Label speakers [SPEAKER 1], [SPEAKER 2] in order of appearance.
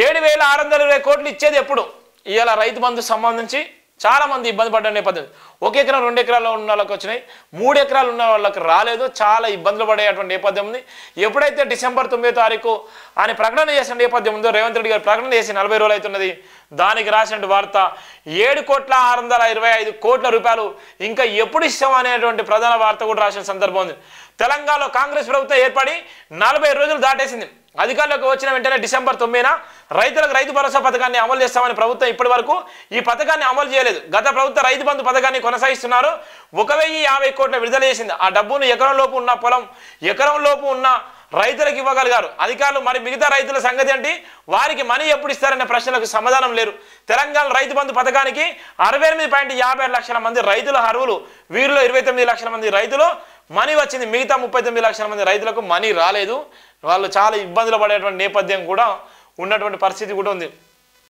[SPEAKER 1] 7,620 కోట్లు ఇచ్చేది ఎప్పుడు? ఇవాళ రైతు బంధు సంబంధించి చాలా మంది ఇబ్బంది పడ్డ నేపథ్యం. 1 ఎకరం 2 ఎకరాల్లో ఉన్న వాళ్ళకి వచ్చినాయి, 3 ఎకరాలు ఉన్న వాళ్ళకి రాలేదు. చాలా ఇబ్బందులు పడేటువంటి నేపథ్యం ఉంది. ఎప్పుడైతే డిసెంబర్ 9వ తారీఖు అని ప్రకటన చేసిన నేపథ్యం ఉందో, రేవంత్ రెడ్డి గారు ప్రకటన చేసి 40 రోజులు అవుతున్నది. దానికి రాసిన వార్త 7,625 కోట్ల రూపాయలు ఇంకా ఎప్పుడు ఇస్తాం అనేటువంటి ప్రధాన వార్త కూడా రాసిన సందర్భం ఉంది. తెలంగాణలో కాంగ్రెస్ ప్రభుత్వం ఏర్పడి 40 రోజులు దాటేసింది. అధికారంలోకి వచ్చిన వెంటనే డిసెంబర్ 9న రైతులకు రైతు భరోసా పథకాన్ని అమలు చేస్తామని ప్రభుత్వం ఇప్పటి వరకు ఈ పథకాన్ని అమలు చేయలేదు. గత ప్రభుత్వం రైతు బంధు పథకాన్ని కొనసాగిస్తున్నారు. 1,050 కోట్ల విడుదల చేసింది. ఆ డబ్బును ఎకరంలోపు ఉన్న పొలం, ఎకరంలోపు ఉన్న రైతులకు ఇవ్వగలిగారు అధికారులు. మరి మిగతా రైతుల సంగతి ఏంటి? వారికి మనీ ఎప్పుడు ఇస్తారనే ప్రశ్నలకు సమాధానం లేరు. తెలంగాణ రైతు బంధు పథకానికి 68.56 లక్షల మంది రైతులు అర్హులు. వీరిలో 29 లక్షల మంది రైతులు మనీ వచ్చింది. మిగతా 39 లక్షల మంది రైతులకు మనీ రాలేదు. వాళ్ళు చాలా ఇబ్బందులు పడేటువంటి నేపథ్యం కూడా ఉన్నటువంటి పరిస్థితి కూడా ఉంది.